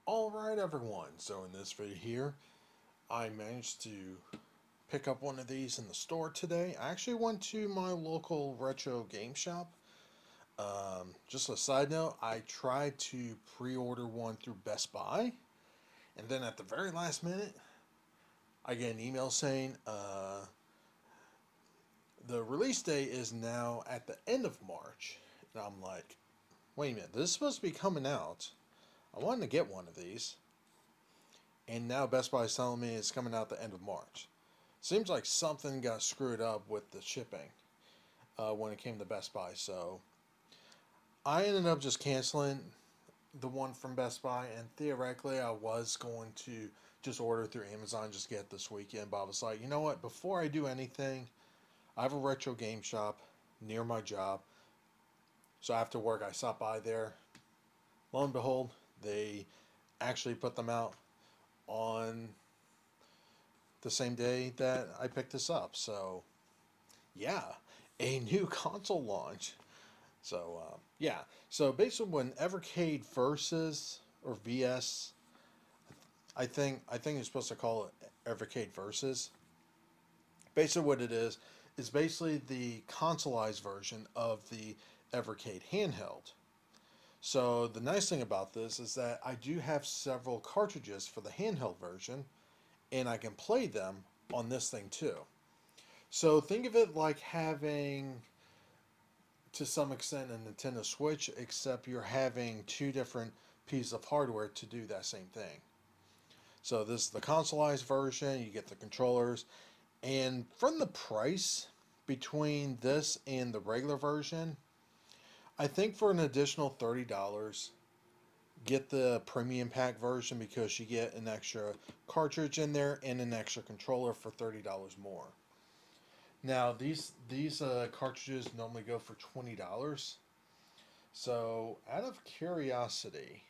Alright everyone, so in this video here, I managed to pick up one of these in the store today. I actually went to my local retro game shop. Just a side note, I tried to pre-order one through Best Buy, and then at the very last minute, I get an email saying the release date is now at the end of March. And I'm like, wait a minute, this is supposed to be coming out. I wanted to get one of these, and now Best Buy is telling me it's coming out the end of March. Seems like something got screwed up with the shipping when it came to Best Buy, so I ended up just canceling the one from Best Buy, and theoretically I was going to just order through Amazon, just get it this weekend, but I was like, you know what, before I do anything, I have a retro game shop near my job, so after work I stopped by there. Lo and behold, they actually put them out on the same day that I picked this up. So, yeah, a new console launch. So, yeah. So, basically, when Evercade versus, or VS, I think you're supposed to call it Evercade versus. Basically, what it is basically the consoleized version of the Evercade handheld. So the nice thing about this is that I do have several cartridges for the handheld version, and I can play them on this thing too. So think of it like having, to some extent, a Nintendo Switch, except you're having two different pieces of hardware to do that same thing. So this is the consoleized version, you get the controllers, and from the price between this and the regular version, I think for an additional $30, get the premium pack version because you get an extra cartridge in there and an extra controller for $30 more. Now these cartridges normally go for $20. So out of curiosity,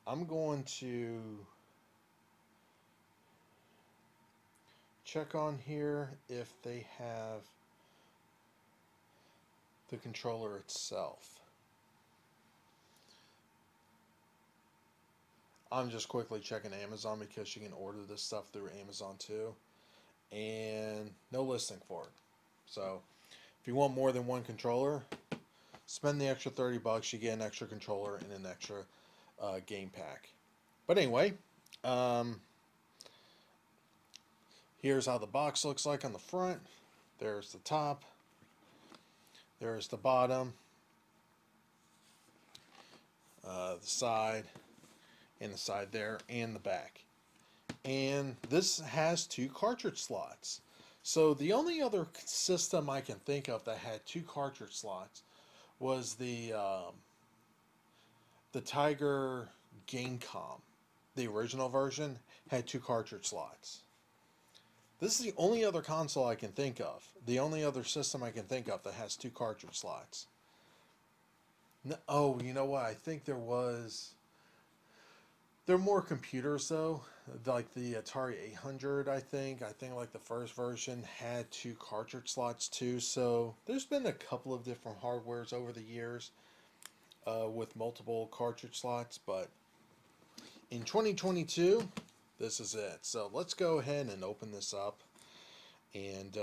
I'm going to check on here if they have the controller itself. I'm just quickly checking Amazon because you can order this stuff through Amazon too, and no listing for it. So if you want more than one controller, spend the extra $30. You get an extra controller and an extra game pack. But anyway, here's how the box looks like on the front. There's the top. There's the bottom, the side, and the side there, and the back. And this has two cartridge slots. So the only other system I can think of that had two cartridge slots was the Tiger Gamecom. The original version had two cartridge slots. This is the only other console I can think of. The only other system I can think of that has two cartridge slots. No, oh, you know what? I think there are more computers though, like the Atari 800. I think like the first version had two cartridge slots too. So there's been a couple of different hardwares over the years with multiple cartridge slots, but in 2022. This is it. So let's go ahead and open this up and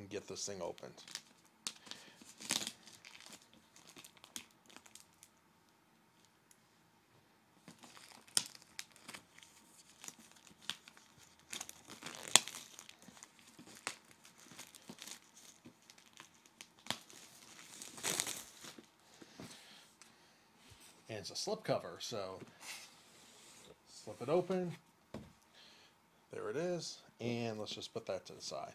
get this thing opened. And it's a slipcover, so slip it open. There it is. And let's just put that to the side.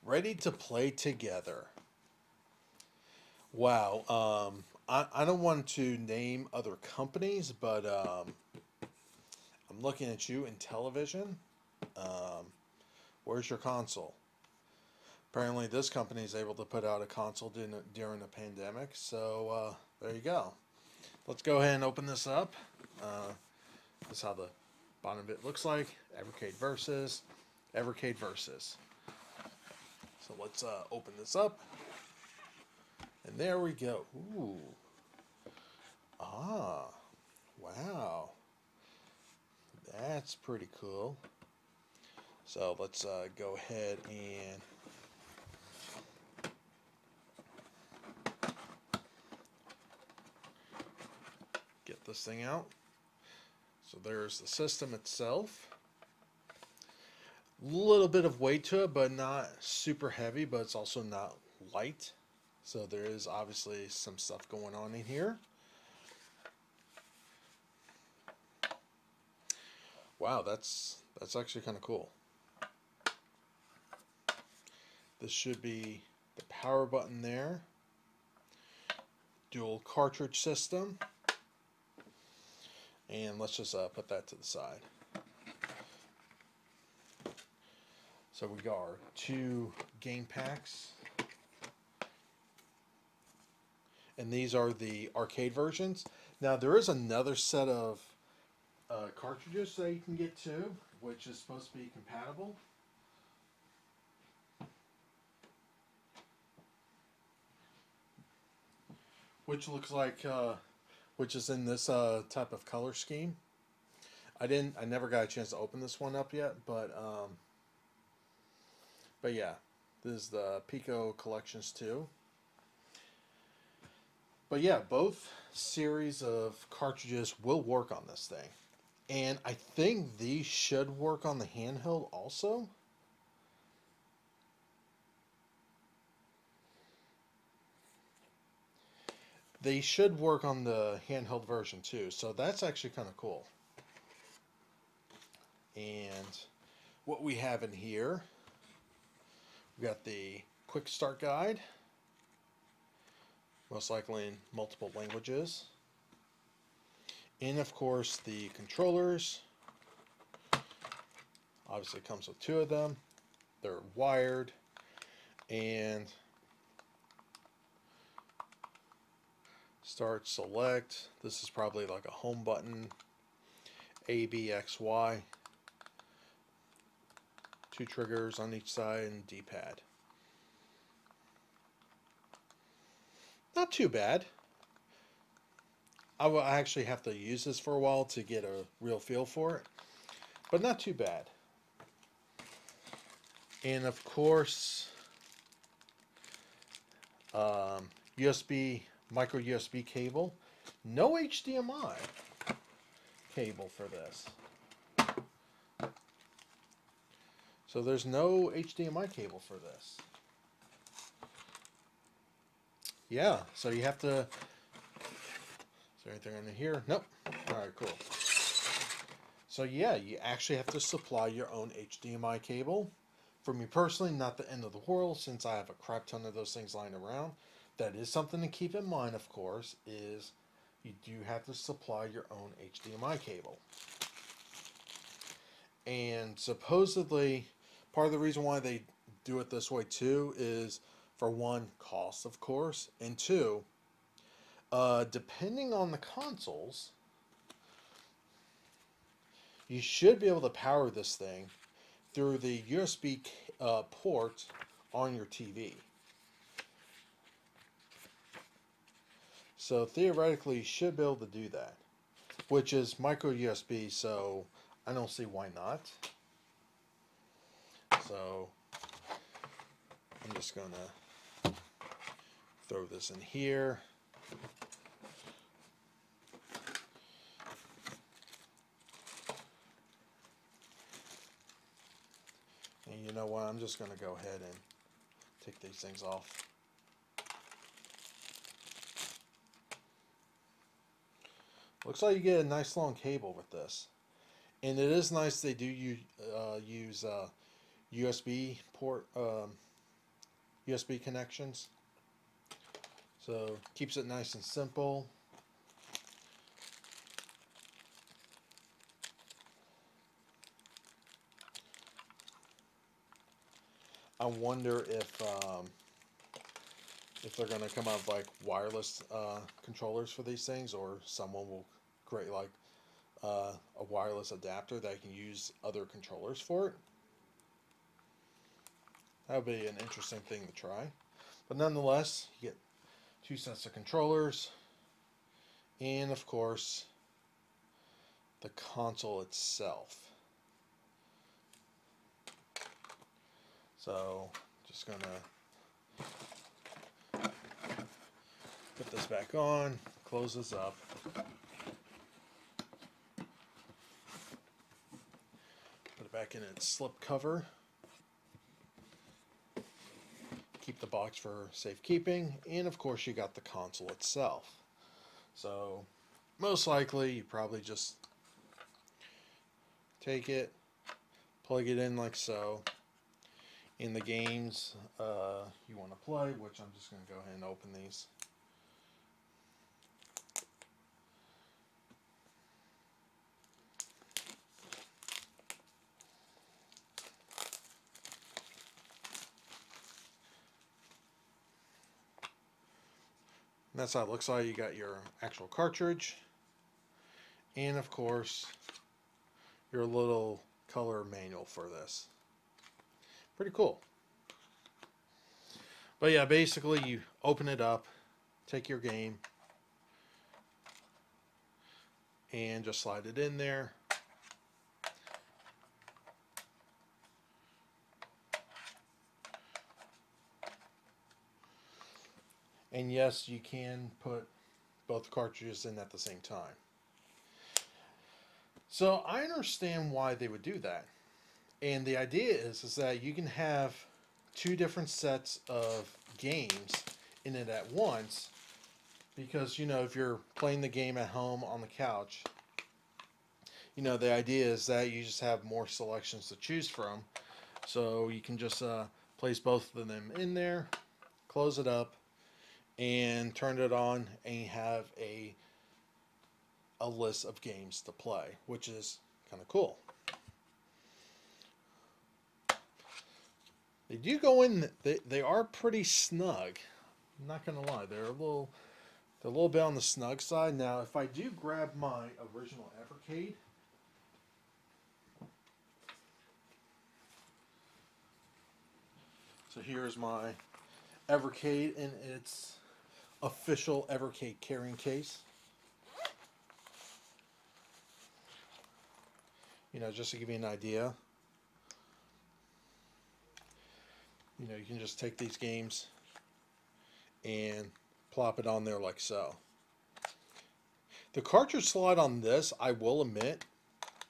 Ready to play together. Wow. I don't want to name other companies, but I'm looking at you in television. Where's your console? Apparently this company is able to put out a console during a pandemic, so there you go. Let's go ahead and open this up. This is how the bottom of it looks like. Evercade versus. So let's open this up. And there we go. Ooh. Ah. Wow. That's pretty cool. So let's go ahead and get this thing out. So there's the system itself. A little bit of weight to it, but not super heavy, but it's also not light. So there is obviously some stuff going on in here. Wow, that's actually kind of cool. This should be the power button there. Dual cartridge system. And let's just put that to the side. So we got our 2 game packs. And these are the arcade versions. Now there is another set of cartridges that you can get too, which is supposed to be compatible. Which looks like, which is in this type of color scheme. I never got a chance to open this one up yet, but yeah, this is the Pico Collections 2. But yeah, both series of cartridges will work on this thing. And I think these should work on the handheld also. They should work on the handheld version too, so that's actually kind of cool. And what we have in here, we got the quick start guide, most likely in multiple languages. And of course the controllers. Obviously it comes with 2 of them. They're wired. And start, select. This is probably like a home button. A, B, X, Y. 2 triggers on each side and D-pad. Not too bad. I will actually have to use this for a while to get a real feel for it, but not too bad. And of course, USB, micro USB cable. No HDMI cable for this. So there's no HDMI cable for this. Yeah, so you have to... Is there anything under here? Nope. Alright, cool. So yeah, you actually have to supply your own HDMI cable. For me personally, not the end of the world, since I have a crap ton of those things lying around. That is something to keep in mind, of course, is you do have to supply your own HDMI cable. And supposedly, part of the reason why they do it this way too is, for one, cost, of course, and 2, depending on the consoles, you should be able to power this thing through the USB port on your TV. So theoretically, you should be able to do that, which is micro USB, so I don't see why not. So I'm just gonna throw this in here. And you know what, I'm just going to go ahead and take these things off. Looks like you get a nice long cable with this. And it is nice they do use USB port, USB connections. So keeps it nice and simple. I wonder if they're going to come out with like wireless controllers for these things, or someone will create like a wireless adapter that can use other controllers for it. That would be an interesting thing to try. But nonetheless, you get 2 sets of controllers, and of course the console itself. So just gonna put this back on, close this up. Put it back in its slip cover. Keep the box for safekeeping, and of course you got the console itself. So most likely you probably just take it, plug it in like so. In the games you want to play, which I'm just going to go ahead and open these. And that's how it looks like. You got your actual cartridge, and of course your little color manual for this. Pretty cool. But yeah, basically you open it up, take your game, and just slide it in there. And yes, you can put both cartridges in at the same time. So I understand why they would do that. And the idea is that you can have 2 different sets of games in it at once, because, you know, if you're playing the game at home on the couch, you know, the idea is that you just have more selections to choose from. So you can just place both of them in there, close it up, and turn it on, and you have a list of games to play, which is kind of cool. They do go in, they are pretty snug. I'm not gonna lie, they're a little bit on the snug side. Now if I do grab my original Evercade, so here's my Evercade in its official Evercade carrying case. You know, just to give you an idea, you know, you can just take these games and plop it on there like so. The cartridge slot on this, I will admit,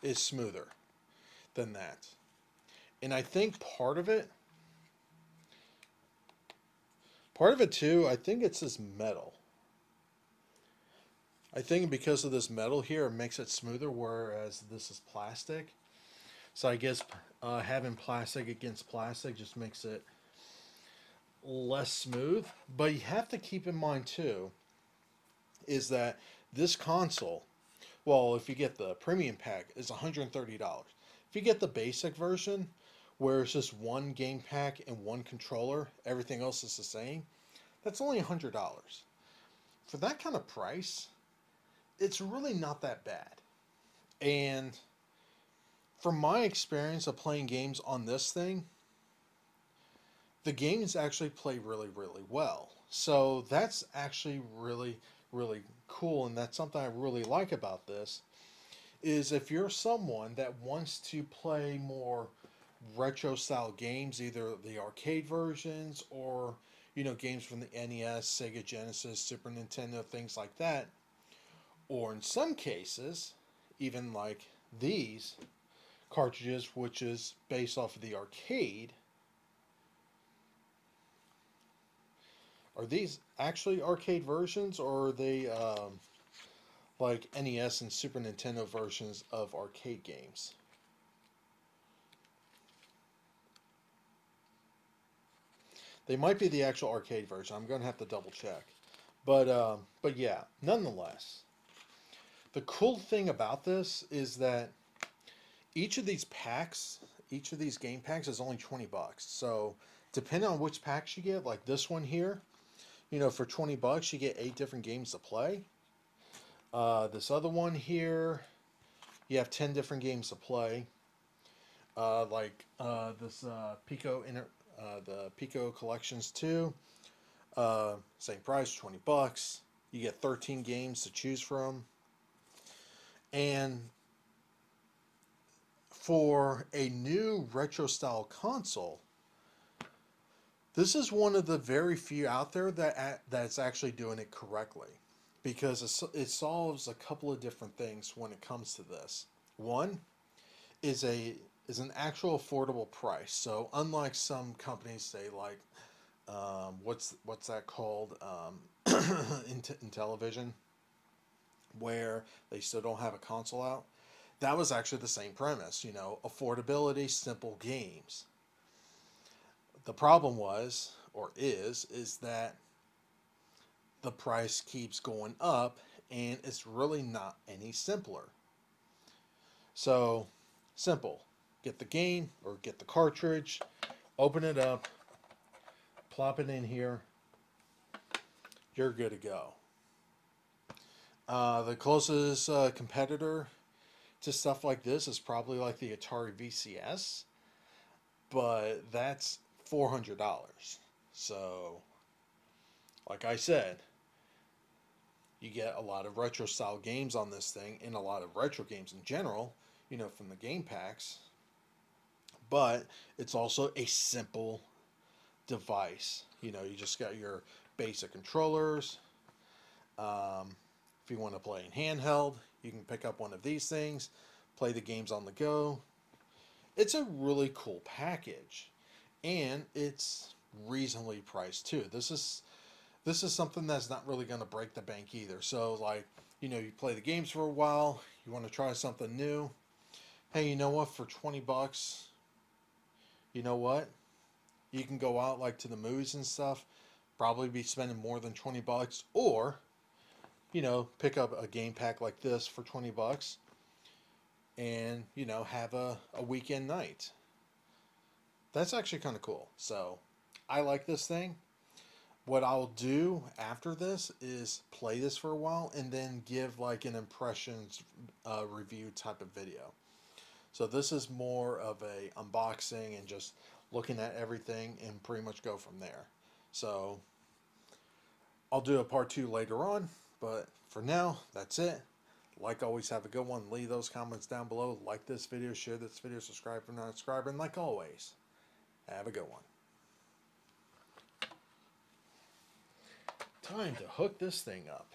is smoother than that. And I think part of it too, I think it's this metal. I think because of this metal here, it makes it smoother, whereas this is plastic. So I guess having plastic against plastic just makes it less smooth. But you have to keep in mind too, is that this console, well, if you get the premium pack, is $130. If you get the basic version, where it's just 1 game pack and 1 controller, everything else is the same, that's only $100. For that kind of price, it's really not that bad. And from my experience of playing games on this thing, the games actually play really, really well. So that's actually really, really cool, and that's something I really like about this, is if you're someone that wants to play more retro style games, either the arcade versions or, you know, games from the NES, Sega Genesis, Super Nintendo, things like that, or in some cases, even like these cartridges, which is based off of the arcade. Are these actually arcade versions, or are they like NES and Super Nintendo versions of arcade games? They might be the actual arcade version. I'm going to have to double check. But yeah, nonetheless, the cool thing about this is that each of these packs, each of these game packs is only 20 bucks. So depending on which packs you get, like this one here, you know, for 20 bucks you get 8 different games to play. This other one here, you have 10 different games to play. This Pico the Pico Collections 2. Same price, 20 bucks. You get 13 games to choose from. And for a new retro style console, this is one of the very few out there that's actually doing it correctly, because it solves a couple of different things when it comes to this. One is an actual affordable price. So unlike some companies, say like what's that called, in television, where they still don't have a console out. That was actually the same premise, affordability, simple games. The problem was, or is that the price keeps going up and it's really not any simpler. So, simple. Get the game or get the cartridge, open it up, plop it in here, you're good to go. The closest competitor to stuff like this is probably like the Atari VCS, but that's $400. So, like I said, you get a lot of retro style games on this thing, and a lot of retro games in general, from the game packs. But it's also a simple device. You just got your basic controllers. If you want to play in handheld, you can pick up one of these things, play the games on the go. It's a really cool package, and it's reasonably priced too. This is something that's not really going to break the bank either. So like, you play the games for a while, you want to try something new. Hey, you know what? For 20 bucks, you know what? You can go out like to the movies and stuff, probably be spending more than 20 bucks, or pick up a game pack like this for 20 bucks and, have a weekend night. That's actually kind of cool. So, I like this thing. What I'll do after this is play this for a while and then give like an impressions review type of video. So this is more of a unboxing and just looking at everything and pretty much go from there. So I'll do a part 2 later on, but for now, that's it. Like always, have a good one. Leave those comments down below. Like this video, share this video, subscribe if you're not a subscriber, and like always, have a good one. Time to hook this thing up.